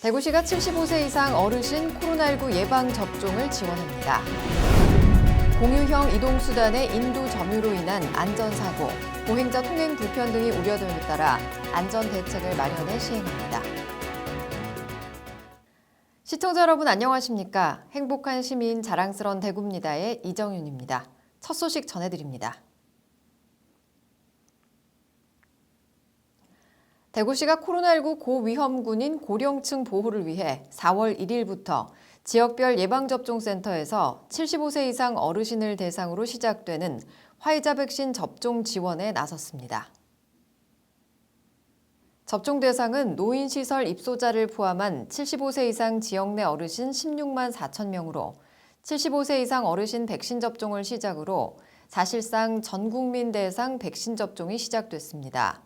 대구시가 75세 이상 어르신 코로나19 예방접종을 지원합니다. 공유형 이동수단의 인도 점유로 인한 안전사고, 보행자 통행 불편 등이 우려됨에 따라 안전대책을 마련해 시행합니다. 시청자 여러분 안녕하십니까? 행복한 시민 자랑스러운 대구입니다의 이정윤입니다. 첫 소식 전해드립니다. 대구시가 코로나19 고위험군인 고령층 보호를 위해 4월 1일부터 지역별 예방접종센터에서 75세 이상 어르신을 대상으로 시작되는 화이자 백신 접종 지원에 나섰습니다. 접종 대상은 노인시설 입소자를 포함한 75세 이상 지역 내 어르신 16만 4천 명으로 75세 이상 어르신 백신 접종을 시작으로 사실상 전 국민 대상 백신 접종이 시작됐습니다.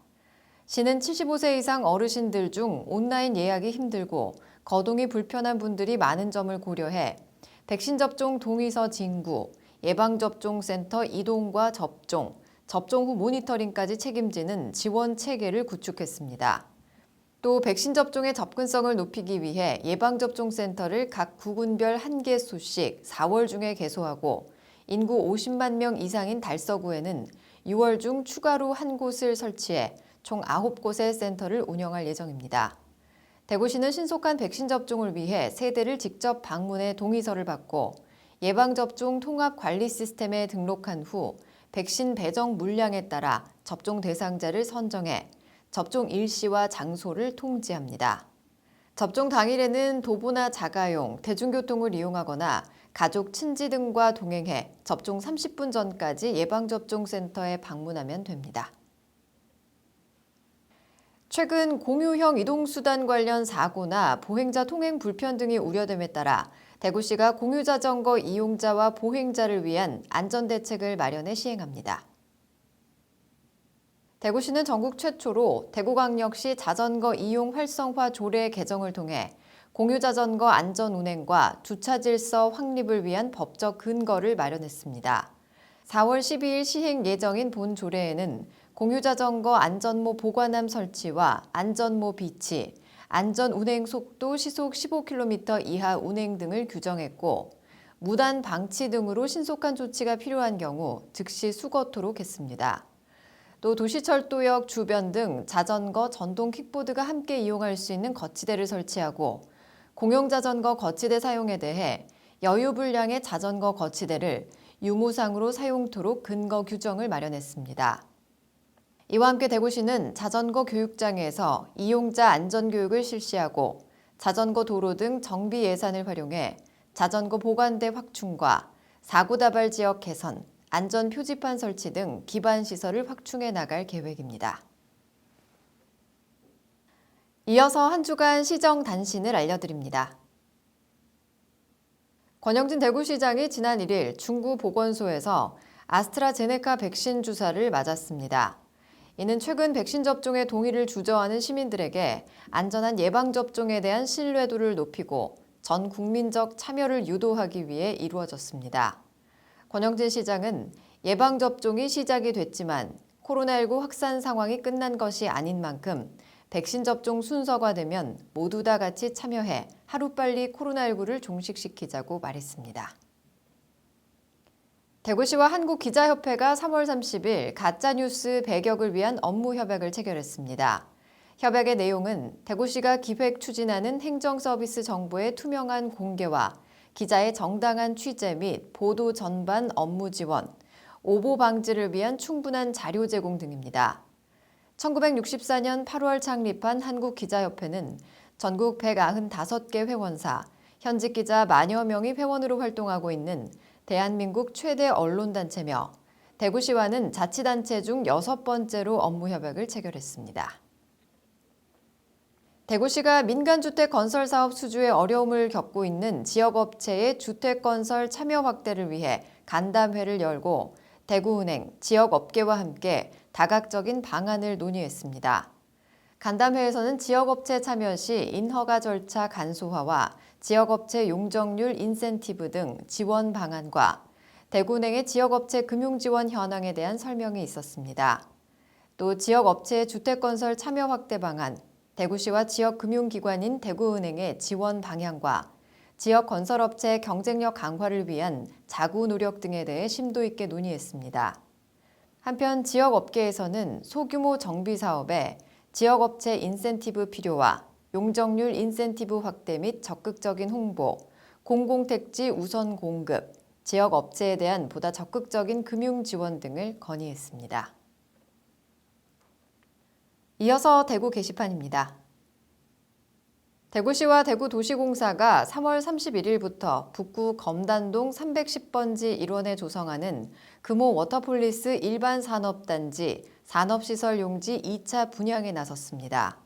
시는 75세 이상 어르신들 중 온라인 예약이 힘들고 거동이 불편한 분들이 많은 점을 고려해 백신 접종 동의서 진구, 예방접종센터 이동과 접종, 접종 후 모니터링까지 책임지는 지원 체계를 구축했습니다. 또 백신 접종의 접근성을 높이기 위해 예방접종센터를 각 구군별 1개소씩 4월 중에 개소하고 인구 50만 명 이상인 달서구에는 6월 중 추가로 한 곳을 설치해 총 9곳의 센터를 운영할 예정입니다. 대구시는 신속한 백신 접종을 위해 세대를 직접 방문해 동의서를 받고 예방접종 통합관리 시스템에 등록한 후 백신 배정 물량에 따라 접종 대상자를 선정해 접종 일시와 장소를 통지합니다. 접종 당일에는 도보나 자가용, 대중교통을 이용하거나 가족, 친지 등과 동행해 접종 30분 전까지 예방접종센터에 방문하면 됩니다. 최근 공유형 이동수단 관련 사고나 보행자 통행 불편 등이 우려됨에 따라 대구시가 공유자전거 이용자와 보행자를 위한 안전대책을 마련해 시행합니다. 대구시는 전국 최초로 대구광역시 자전거 이용 활성화 조례 개정을 통해 공유자전거 안전운행과 주차질서 확립을 위한 법적 근거를 마련했습니다. 4월 12일 시행 예정인 본 조례에는 공유자전거 안전모 보관함 설치와 안전모 비치, 안전운행 속도 시속 15km 이하 운행 등을 규정했고 무단 방치 등으로 신속한 조치가 필요한 경우 즉시 수거토록 했습니다. 또 도시철도역 주변 등 자전거, 전동 킥보드가 함께 이용할 수 있는 거치대를 설치하고 공용자전거 거치대 사용에 대해 여유 분량의 자전거 거치대를 유무상으로 사용토록 근거 규정을 마련했습니다. 이와 함께 대구시는 자전거 교육장에서 이용자 안전교육을 실시하고 자전거 도로 등 정비 예산을 활용해 자전거 보관대 확충과 사고다발 지역 개선, 안전 표지판 설치 등 기반 시설을 확충해 나갈 계획입니다. 이어서 한 주간 시정 단신을 알려드립니다. 권영진 대구시장이 지난 1일 중구보건소에서 아스트라제네카 백신 주사를 맞았습니다. 이는 최근 백신 접종에 동의를 주저하는 시민들에게 안전한 예방접종에 대한 신뢰도를 높이고 전 국민적 참여를 유도하기 위해 이루어졌습니다. 권영진 시장은 예방접종이 시작이 됐지만 코로나19 확산 상황이 끝난 것이 아닌 만큼 백신 접종 순서가 되면 모두 다 같이 참여해 하루빨리 코로나19를 종식시키자고 말했습니다. 대구시와 한국기자협회가 3월 30일 가짜뉴스 배격을 위한 업무 협약을 체결했습니다. 협약의 내용은 대구시가 기획 추진하는 행정서비스 정보의 투명한 공개와 기자의 정당한 취재 및 보도 전반 업무 지원, 오보 방지를 위한 충분한 자료 제공 등입니다. 1964년 8월 창립한 한국기자협회는 전국 195개 회원사, 현직 기자 만여 명이 회원으로 활동하고 있는 대한민국 최대 언론단체며 대구시와는 자치단체 중 6번째로 업무협약을 체결했습니다. 대구시가 민간주택 건설 사업 수주에 어려움을 겪고 있는 지역업체의 주택건설 참여 확대를 위해 간담회를 열고 대구은행, 지역업계와 함께 다각적인 방안을 논의했습니다. 간담회에서는 지역업체 참여 시 인허가 절차 간소화와 지역업체 용적률 인센티브 등 지원 방안과 대구은행의 지역업체 금융지원 현황에 대한 설명이 있었습니다. 또 지역업체의 주택건설 참여 확대 방안, 대구시와 지역 금융기관인 대구은행의 지원 방향과 지역 건설업체 경쟁력 강화를 위한 자구 노력 등에 대해 심도 있게 논의했습니다. 한편 지역업계에서는 소규모 정비 사업에 지역업체 인센티브 필요와 용적률 인센티브 확대 및 적극적인 홍보, 공공택지 우선 공급, 지역업체에 대한 보다 적극적인 금융 지원 등을 건의했습니다. 이어서 대구 게시판입니다. 대구시와 대구도시공사가 3월 31일부터 북구 검단동 310번지 1원에 조성하는 금호 워터폴리스 일반산업단지 산업시설용지 2차 분양에 나섰습니다.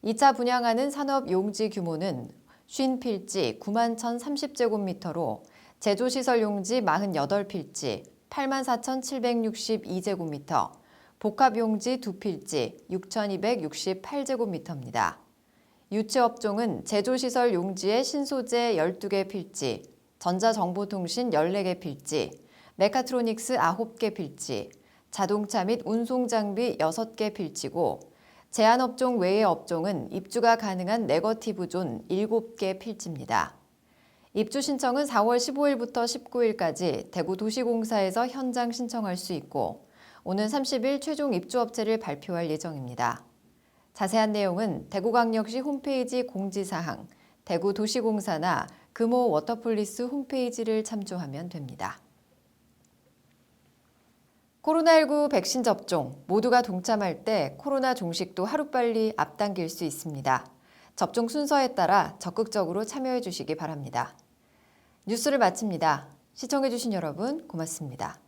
2차 분양하는 산업용지 규모는 50필지 91,030제곱미터로 제조시설용지 48필지 84,762제곱미터, 복합용지 2필지 6,268제곱미터입니다. 유치업종은 제조시설 용지의 신소재 12개 필지, 전자정보통신 14개 필지, 메카트로닉스 9개 필지, 자동차 및 운송장비 6개 필지고 제한업종 외의 업종은 입주가 가능한 네거티브존 7개 필지입니다. 입주 신청은 4월 15일부터 19일까지 대구도시공사에서 현장 신청할 수 있고 오는 30일 최종 입주업체를 발표할 예정입니다. 자세한 내용은 대구광역시 홈페이지 공지사항, 대구도시공사나 금호 워터폴리스 홈페이지를 참조하면 됩니다. 코로나19 백신 접종 모두가 동참할 때 코로나 종식도 하루빨리 앞당길 수 있습니다. 접종 순서에 따라 적극적으로 참여해 주시기 바랍니다. 뉴스를 마칩니다. 시청해 주신 여러분 고맙습니다.